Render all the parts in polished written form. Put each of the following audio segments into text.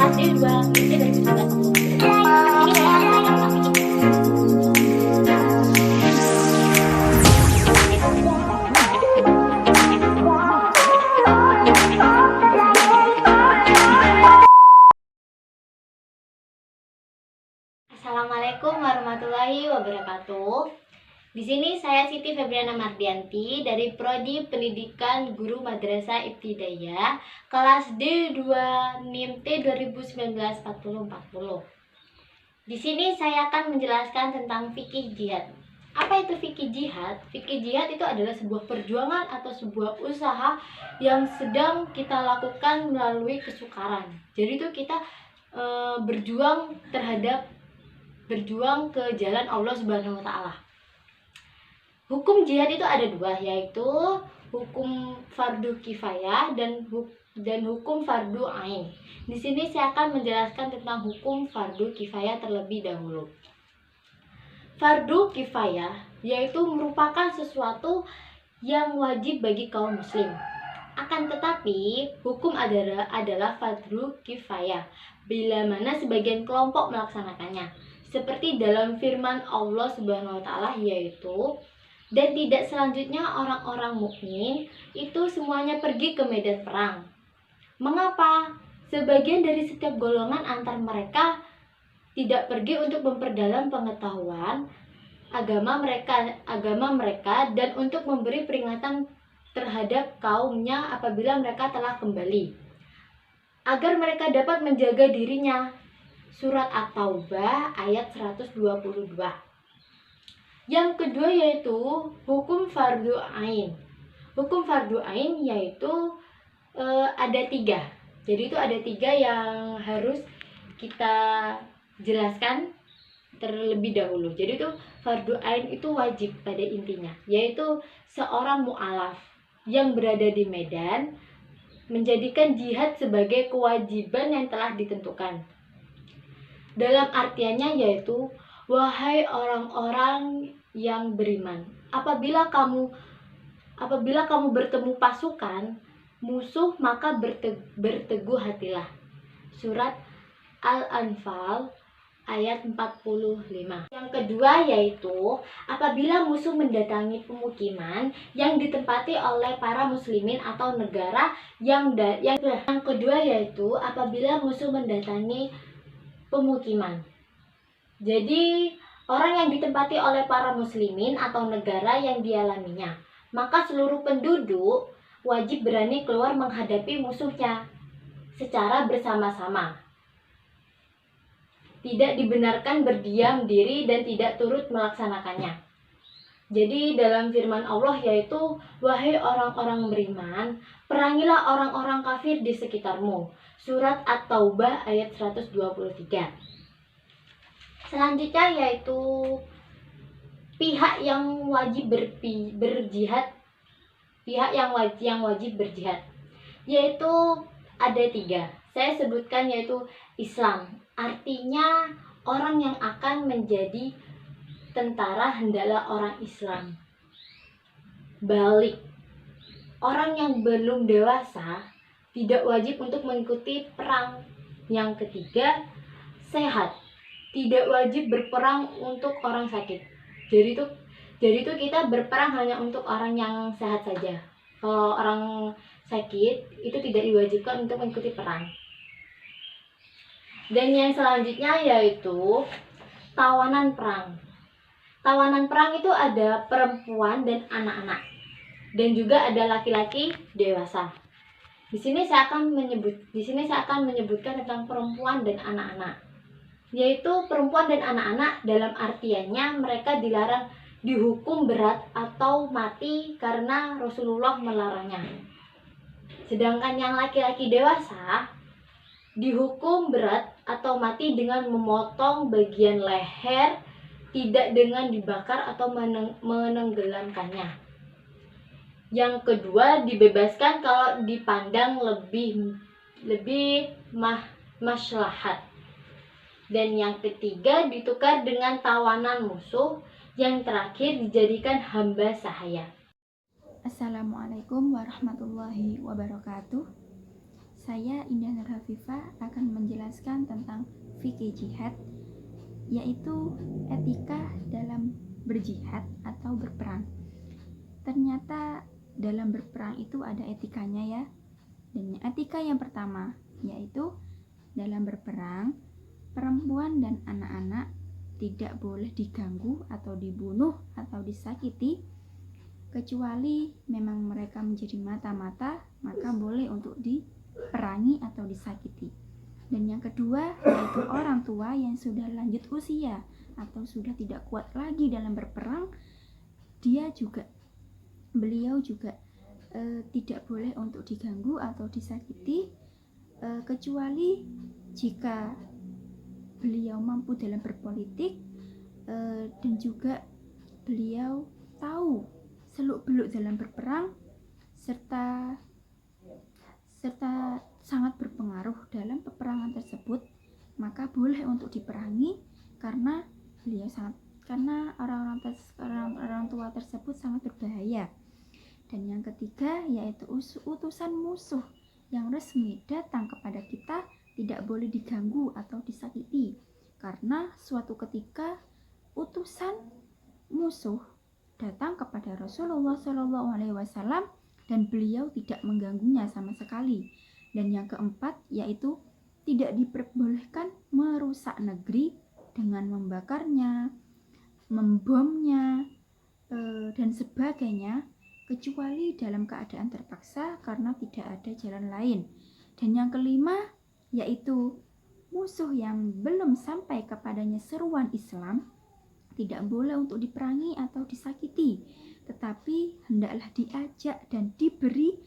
kelas D2 NIMT 2019. Di sini saya akan menjelaskan tentang fikih. Assalamualaikum warahmatullahi wabarakatuh. Di sini saya Siti Febriana Mardianti dari Prodi Pendidikan Guru Madrasah Ibtidaiyah kelas D2 NIMT 2019-4040. Di sini saya akan menjelaskan tentang fikih jihad. Apa itu fikih jihad? Fikih jihad itu adalah sebuah perjuangan atau sebuah usaha yang sedang kita lakukan melalui kesukaran. Jadi itu kita berjuang ke jalan Allah Subhanahu wa taala. Hukum jihad itu ada dua, yaitu hukum fardu kifayah dan hukum fardu ain. Di sini saya akan menjelaskan tentang hukum fardu kifayah terlebih dahulu. Fardu kifayah yaitu merupakan sesuatu yang wajib bagi kaum muslim. Akan tetapi, hukum adalah fardu kifayah bila mana sebagian kelompok melaksanakannya. Seperti dalam firman Allah Subhanahu wa taala, yaitu dan tidak selanjutnya orang-orang mukmin itu semuanya pergi ke medan perang. Mengapa? Sebagian dari setiap golongan antar mereka tidak pergi untuk memperdalam pengetahuan agama mereka dan untuk memberi peringatan terhadap kaumnya apabila mereka telah kembali, agar mereka dapat menjaga dirinya. Surat At-Taubah ayat 122. Yang kedua yaitu hukum fardu ain. Hukum fardu ain yaitu ada tiga. Jadi itu ada tiga yang harus kita jelaskan terlebih dahulu. Jadi itu fardu ain itu wajib pada intinya, yaitu seorang mu'alaf yang berada di medan menjadikan jihad sebagai kewajiban yang telah ditentukan. Dalam artiannya yaitu, wahai orang-orang yang beriman, apabila kamu bertemu pasukan musuh maka berteguh hatilah. Surat Al-Anfal ayat 45. Yang kedua yaitu apabila musuh mendatangi pemukiman yang ditempati oleh para muslimin atau negara yang kedua yaitu apabila musuh mendatangi pemukiman. Jadi orang yang ditempati oleh para muslimin atau negara yang dialaminya, maka seluruh penduduk wajib berani keluar menghadapi musuhnya secara bersama-sama. Tidak dibenarkan berdiam diri dan tidak turut melaksanakannya. Jadi dalam firman Allah yaitu, wahai orang-orang beriman, perangilah orang-orang kafir di sekitarmu. Surat At-Taubah ayat 123. Selanjutnya yaitu pihak yang wajib berjihad. Pihak yang wajib berjihad yaitu ada tiga. Saya sebutkan yaitu Islam. Artinya orang yang akan menjadi tentara hendaklah orang Islam. Balik, orang yang belum dewasa tidak wajib untuk mengikuti perang. Yang ketiga, sehat, tidak wajib berperang untuk orang sakit. Jadi itu kita berperang hanya untuk orang yang sehat saja. Kalau orang sakit itu tidak diwajibkan untuk mengikuti perang. Dan yang selanjutnya yaitu tawanan perang. Tawanan perang itu ada perempuan dan anak-anak, dan juga ada laki-laki dewasa. Di sini saya akan menyebutkan tentang perempuan dan anak-anak. Yaitu perempuan dan anak-anak dalam artiannya mereka dilarang dihukum berat atau mati karena Rasulullah melarangnya. Sedangkan yang laki-laki dewasa dihukum berat atau mati dengan memotong bagian leher, tidak dengan dibakar atau menenggelamkannya. Yang kedua dibebaskan kalau dipandang lebih maslahat. Dan yang ketiga ditukar dengan tawanan musuh. Yang terakhir dijadikan hamba sahaya. Assalamualaikum warahmatullahi wabarakatuh. Saya Indah Nur Hafifah akan menjelaskan tentang fikih jihad, yaitu etika dalam berjihad atau berperang. Ternyata dalam berperang itu ada etikanya ya. Dan etika yang pertama yaitu dalam berperang, perempuan dan anak-anak tidak boleh diganggu atau dibunuh atau disakiti, kecuali memang mereka menjadi mata-mata, maka boleh untuk diperangi atau disakiti. Dan yang kedua yaitu orang tua yang sudah lanjut usia atau sudah tidak kuat lagi dalam berperang, beliau juga tidak boleh untuk diganggu atau disakiti, kecuali jika beliau mampu dalam berpolitik, dan juga beliau tahu seluk-beluk dalam berperang serta sangat berpengaruh dalam peperangan tersebut, maka boleh untuk diperangi karena orang tua tersebut sangat berbahaya. Dan yang ketiga yaitu utusan musuh yang resmi datang kepada kita tidak boleh diganggu atau disakiti, karena suatu ketika utusan musuh datang kepada Rasulullah SAW dan beliau tidak mengganggunya sama sekali. Dan yang keempat yaitu tidak diperbolehkan merusak negeri dengan membakarnya, membomnya, dan sebagainya, kecuali dalam keadaan terpaksa karena tidak ada jalan lain. Dan yang kelima yaitu musuh yang belum sampai kepadanya seruan Islam tidak boleh untuk diperangi atau disakiti, tetapi hendaklah diajak dan diberi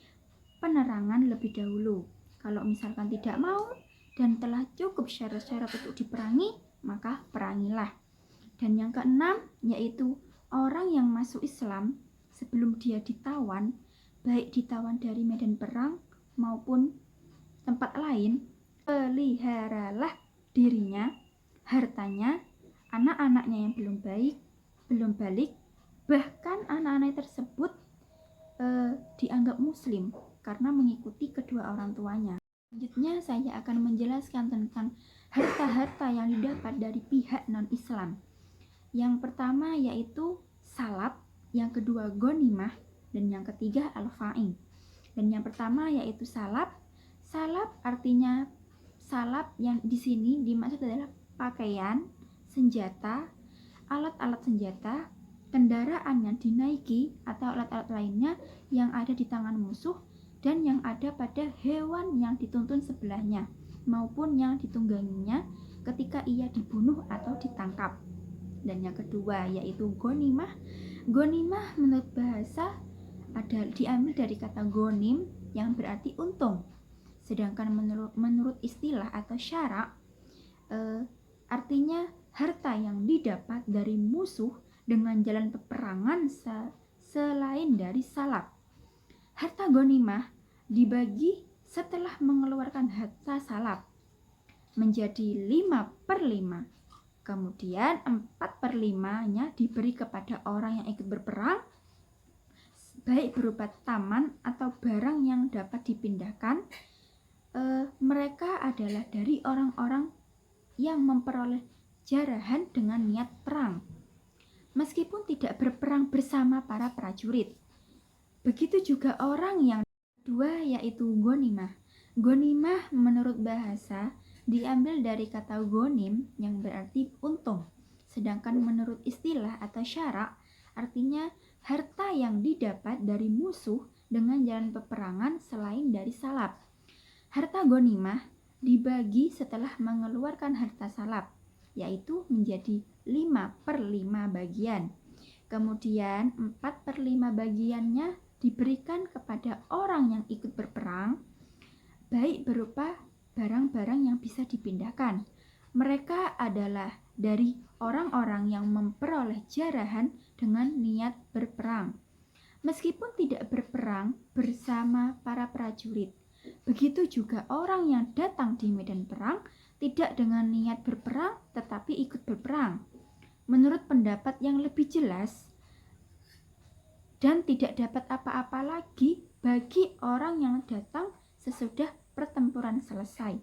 penerangan lebih dahulu. Kalau misalkan tidak mau dan telah cukup syarat-syarat untuk diperangi, maka perangilah. Dan yang keenam yaitu orang yang masuk Islam sebelum dia ditawan, baik ditawan dari medan perang maupun tempat lain, peliharalah dirinya, hartanya, anak-anaknya yang belum balik, bahkan anak-anak tersebut dianggap muslim karena mengikuti kedua orang tuanya. Selanjutnya saya akan menjelaskan tentang harta-harta yang didapat dari pihak non-Islam. Yang pertama yaitu salab, yang kedua ghanimah, dan yang ketiga al-fa'in. Dan yang pertama yaitu salab. Salab artinya salab yang di sini dimaksud adalah pakaian, senjata, alat-alat senjata, kendaraan yang dinaiki atau alat-alat lainnya yang ada di tangan musuh dan yang ada pada hewan yang dituntun sebelahnya maupun yang ditungganginya ketika ia dibunuh atau ditangkap. Dan yang kedua yaitu ghanimah. Ghanimah menurut bahasa diambil dari kata ghanim yang berarti untung. Sedangkan menurut istilah atau syarak, artinya harta yang didapat dari musuh dengan jalan peperangan selain dari salab. Harta ghanimah dibagi setelah mengeluarkan harta salab menjadi 5/5. Kemudian 4/5-nya diberi kepada orang yang ikut berperang, baik berupa taman atau barang yang dapat dipindahkan. Mereka adalah dari orang-orang yang memperoleh jarahan dengan niat perang, meskipun tidak berperang bersama para prajurit. Begitu juga orang yang kedua yaitu ghanimah. Ghanimah menurut bahasa diambil dari kata ghanim yang berarti untung. Sedangkan menurut istilah atau syarak artinya harta yang didapat dari musuh dengan jalan peperangan selain dari salab. Harta ghanimah dibagi setelah mengeluarkan harta salab, yaitu menjadi 5/5 bagian. Kemudian 4/5 bagiannya diberikan kepada orang yang ikut berperang, baik berupa barang-barang yang bisa dipindahkan. Mereka adalah dari orang-orang yang memperoleh jarahan dengan niat berperang, meskipun tidak berperang bersama para prajurit. Begitu juga orang yang datang di medan perang tidak dengan niat berperang tetapi ikut berperang. Menurut pendapat yang lebih jelas dan tidak dapat apa-apa lagi bagi orang yang datang sesudah pertempuran selesai.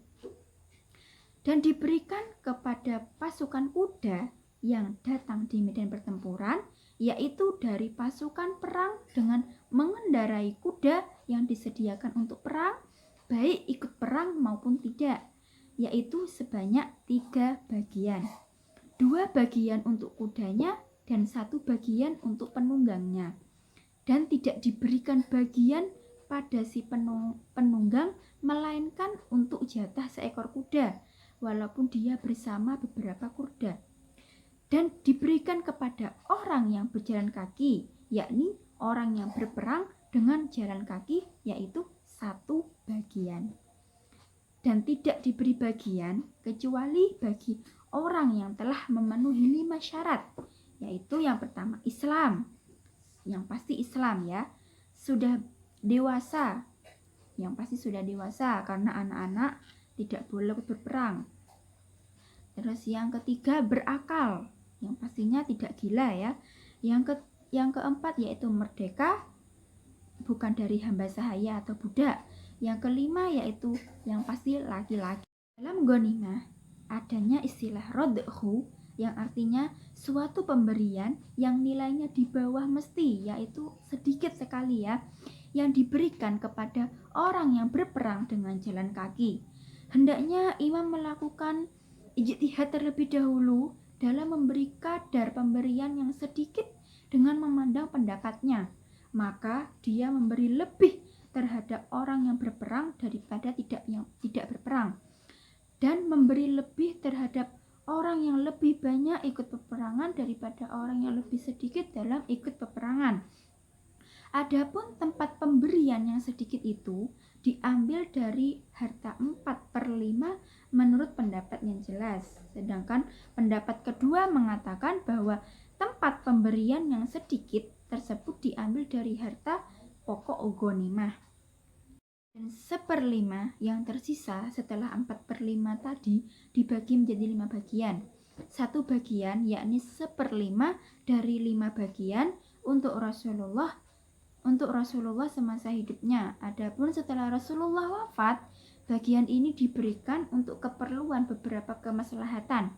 Dan diberikan kepada pasukan kuda yang datang di medan pertempuran, yaitu dari pasukan perang dengan mengendarai kuda yang disediakan untuk perang, baik ikut perang maupun tidak, yaitu sebanyak 3 bagian. 2 bagian untuk kudanya dan 1 bagian untuk penunggangnya. Dan tidak diberikan bagian pada si penunggang, melainkan untuk jatah seekor kuda, walaupun dia bersama beberapa kuda. Dan diberikan kepada orang yang berjalan kaki, yakni orang yang berperang dengan jalan kaki, yaitu 1 bagian. Dan tidak diberi bagian kecuali bagi orang yang telah memenuhi 5 syarat, yaitu yang pertama Islam, yang pasti Islam ya, sudah dewasa, yang pasti sudah dewasa karena anak-anak tidak boleh berperang. Terus yang ketiga berakal, yang pastinya tidak gila ya. Yang keempat yaitu merdeka, bukan dari hamba sahaya atau budak. Yang kelima yaitu yang pasti laki-laki. Dalam ghanimah adanya istilah rodhu, yang artinya suatu pemberian yang nilainya di bawah mesti, yaitu sedikit sekali ya, yang diberikan kepada orang yang berperang dengan jalan kaki. Hendaknya imam melakukan ijtihad terlebih dahulu dalam memberi kadar pemberian yang sedikit dengan memandang pendapatnya, maka dia memberi lebih terhadap orang yang berperang daripada yang tidak berperang, dan memberi lebih terhadap orang yang lebih banyak ikut peperangan daripada orang yang lebih sedikit dalam ikut peperangan. Adapun tempat pemberian yang sedikit itu diambil dari harta 4/5 menurut pendapat yang jelas. Sedangkan pendapat kedua mengatakan bahwa tempat pemberian yang sedikit tersebut diambil dari harta pokok ghanimah. Dan 1/5 yang tersisa setelah 4/5 tadi dibagi menjadi 5 bagian. 1 bagian yakni 1/5 dari 5 bagian untuk Rasulullah semasa hidupnya. Adapun setelah Rasulullah wafat, bagian ini diberikan untuk keperluan beberapa kemaslahatan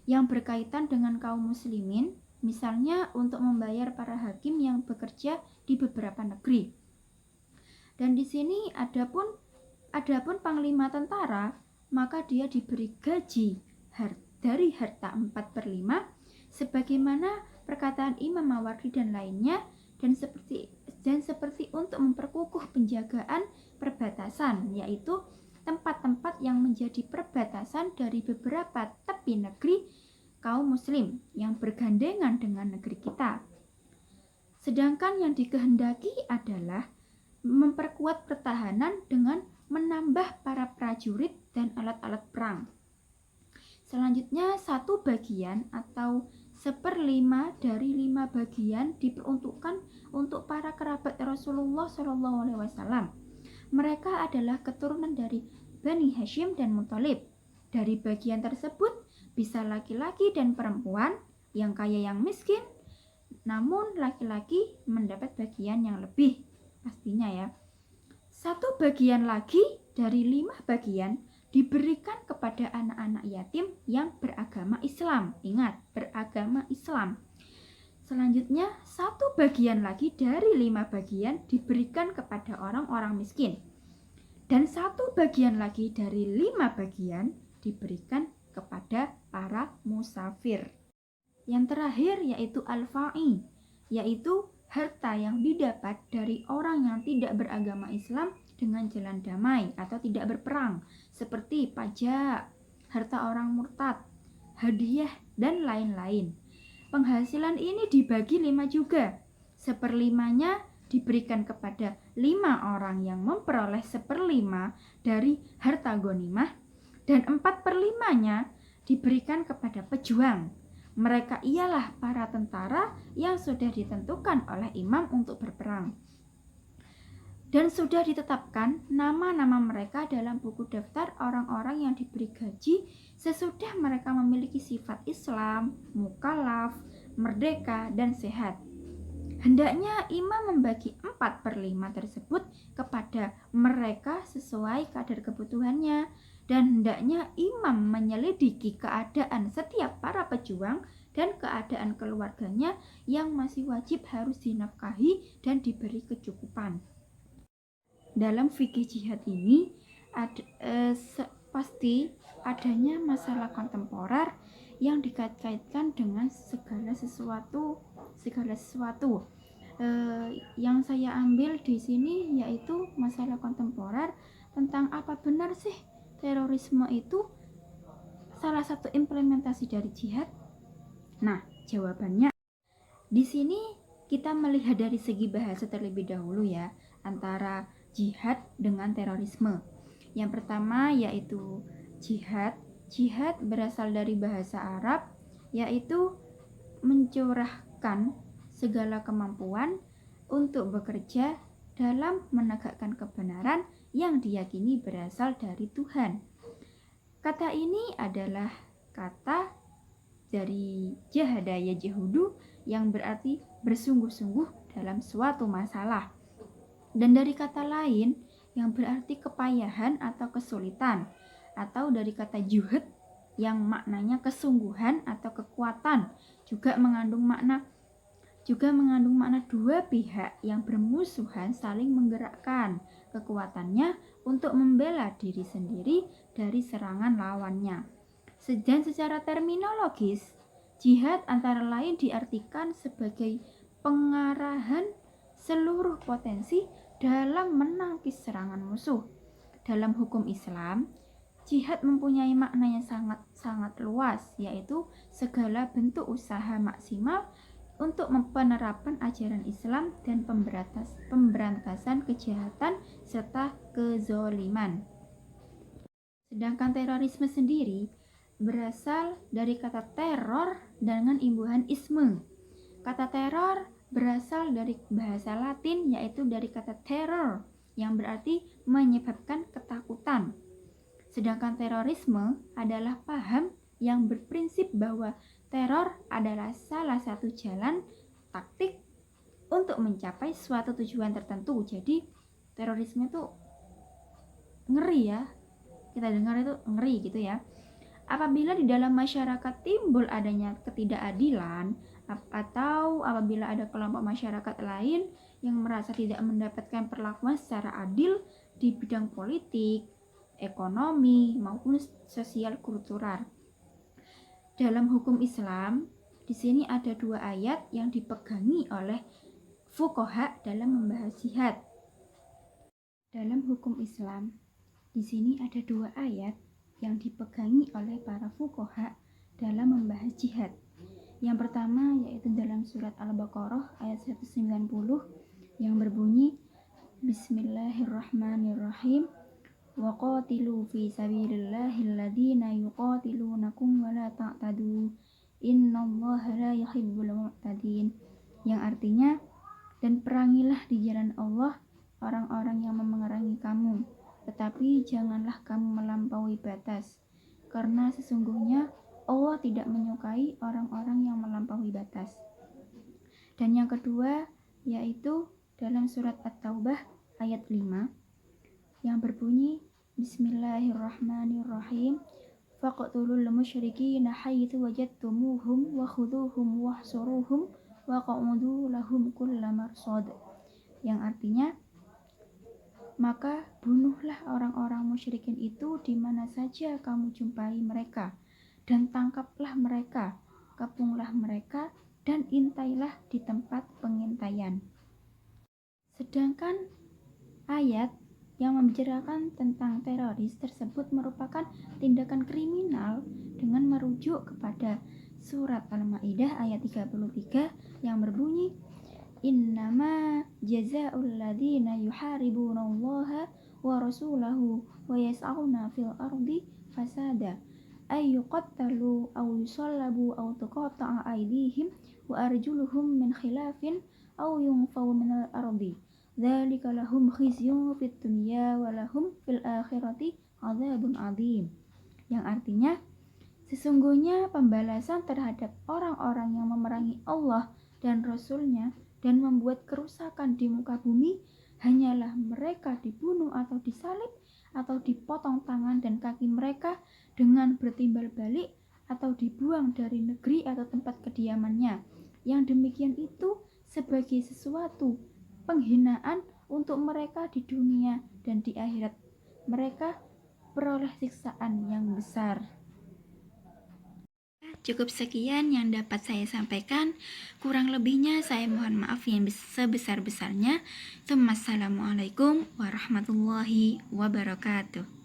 yang berkaitan dengan kaum muslimin, misalnya untuk membayar para hakim yang bekerja di beberapa negeri. Dan di sini adapun panglima tentara, maka dia diberi gaji dari harta 4/5 sebagaimana perkataan Imam Mawardi dan lainnya, dan seperti untuk memperkukuh penjagaan perbatasan, yaitu tempat-tempat yang menjadi perbatasan dari beberapa tepi negeri kaum muslim yang bergandengan dengan negeri kita. Sedangkan yang dikehendaki adalah memperkuat pertahanan dengan menambah para prajurit dan alat-alat perang. Selanjutnya 1 bagian atau 1/5 dari 5 bagian diperuntukkan untuk para kerabat Rasulullah SAW. Mereka adalah keturunan dari Bani Hashim dan Muthalib. Dari bagian tersebut bisa laki-laki dan perempuan, yang kaya yang miskin, namun laki-laki mendapat bagian yang lebih pastinya ya. 1 bagian lagi dari 5 bagian diberikan kepada anak-anak yatim yang beragama Islam. Ingat, beragama Islam. Selanjutnya 1 bagian lagi dari 5 bagian diberikan kepada orang-orang miskin. Dan 1 bagian lagi dari 5 bagian diberikan kepada para musafir. Yang terakhir yaitu al-fa'i, yaitu harta yang didapat dari orang yang tidak beragama Islam dengan jalan damai atau tidak berperang, seperti pajak, harta orang murtad, hadiah, dan lain-lain. Penghasilan ini dibagi 5 juga. 1/5-nya diberikan kepada 5 orang yang memperoleh 1/5 dari harta ghanimah, dan 4/5-nya diberikan kepada pejuang. Mereka ialah para tentara yang sudah ditentukan oleh imam untuk berperang. Dan sudah ditetapkan nama-nama mereka dalam buku daftar orang-orang yang diberi gaji sesudah mereka memiliki sifat Islam, mukallaf, merdeka, dan sehat. Hendaknya imam membagi 4/5 tersebut kepada mereka sesuai kadar kebutuhannya, dan hendaknya imam menyelidiki keadaan setiap para pejuang dan keadaan keluarganya yang masih wajib harus dinafkahi dan diberi kecukupan. Dalam fikih jihad ini pasti adanya masalah kontemporer yang dikait-kaitkan dengan segala sesuatu. Yang saya ambil di sini yaitu masalah kontemporer tentang apa benar sih terorisme itu salah satu implementasi dari jihad. Nah, jawabannya di sini kita melihat dari segi bahasa terlebih dahulu ya, antara jihad dengan terorisme. Yang pertama yaitu jihad. Jihad berasal dari bahasa Arab, yaitu mencurahkan segala kemampuan untuk bekerja dalam menegakkan kebenaran yang diyakini berasal dari Tuhan. Kata ini adalah kata dari jahada yajahudu yang berarti bersungguh-sungguh dalam suatu masalah. Dan dari kata lain yang berarti kepayahan atau kesulitan, atau dari kata juhud yang maknanya kesungguhan atau kekuatan, juga mengandung makna dua pihak yang bermusuhan saling menggerakkan kekuatannya untuk membela diri sendiri dari serangan lawannya. Dan secara terminologis, jihad antara lain diartikan sebagai pengarahan seluruh potensi dalam menangkis serangan musuh. Dalam hukum Islam, jihad mempunyai makna yang sangat luas, yaitu segala bentuk usaha maksimal untuk penerapan ajaran Islam dan pemberantasan kejahatan serta kezoliman. Sedangkan terorisme sendiri berasal dari kata teror dengan imbuhan isme. Kata teror berasal dari bahasa Latin, yaitu dari kata terror yang berarti menyebabkan ketakutan. Sedangkan terorisme adalah paham yang berprinsip bahwa teror adalah salah satu jalan taktik untuk mencapai suatu tujuan tertentu. Jadi terorisme itu ngeri ya, kita dengar itu ngeri gitu ya. Apabila di dalam masyarakat timbul adanya ketidakadilan, atau apabila ada kelompok masyarakat lain yang merasa tidak mendapatkan perlakuan secara adil di bidang politik, ekonomi, maupun sosial kultural. Dalam hukum Islam, di sini ada 2 ayat yang dipegangi oleh fuqaha dalam membahas jihad. Dalam hukum Islam, di sini ada 2 ayat yang dipegangi oleh para fuqaha dalam membahas jihad. Yang pertama yaitu dalam surat Al-Baqarah ayat 190 yang berbunyi Bismillahirrahmanirrahim wa qatilu fi sabilillahil ladzina yuqatilunakum wa la ta'tadu innallaha la yuhibbul mu'tadin, yang artinya, dan perangilah di jalan Allah orang-orang yang memerangi kamu, tetapi janganlah kamu melampaui batas, karena sesungguhnya Allah tidak menyukai orang-orang yang melampaui batas. Dan yang kedua yaitu dalam surat At-Taubah ayat 5 yang berbunyi Bismillahirrahmanirrahim faqtulul musyrikina haitsu wajadtumuhum wa khudhuhum wahsuruhum wa qa'udu lahum kulla marsad, yang artinya, maka bunuhlah orang-orang musyrikin itu di mana saja kamu jumpai mereka, dan tangkaplah mereka, kepunglah mereka, dan intailah di tempat pengintaian. Sedangkan ayat yang membicarakan tentang teroris tersebut merupakan tindakan kriminal dengan merujuk kepada surat Al-Maidah ayat 33 yang berbunyi Innama jazaa'ul ladzina yuharibunallaha wa rasulahu wa yas'auna fil ardi fasada ay yuqattalu aw yusallabu aw tuqatta'a aydihim wa arjuluhum min khilafin aw yunfaw minal ardi dzalika lahum khizyun fid dunya wa lahum fil akhirati adzabun adzim, yang artinya, sesungguhnya pembalasan terhadap orang-orang yang memerangi Allah dan Rasul-Nya dan membuat kerusakan di muka bumi hanyalah mereka dibunuh atau disalib atau dipotong tangan dan kaki mereka dengan bertimbal balik atau dibuang dari negeri atau tempat kediamannya. Yang demikian itu sebagai sesuatu penghinaan untuk mereka di dunia dan di akhirat. Mereka peroleh siksaan yang besar. Cukup sekian yang dapat saya sampaikan. Kurang lebihnya saya mohon maaf yang sebesar-besarnya. Wassalamualaikum warahmatullahi wabarakatuh.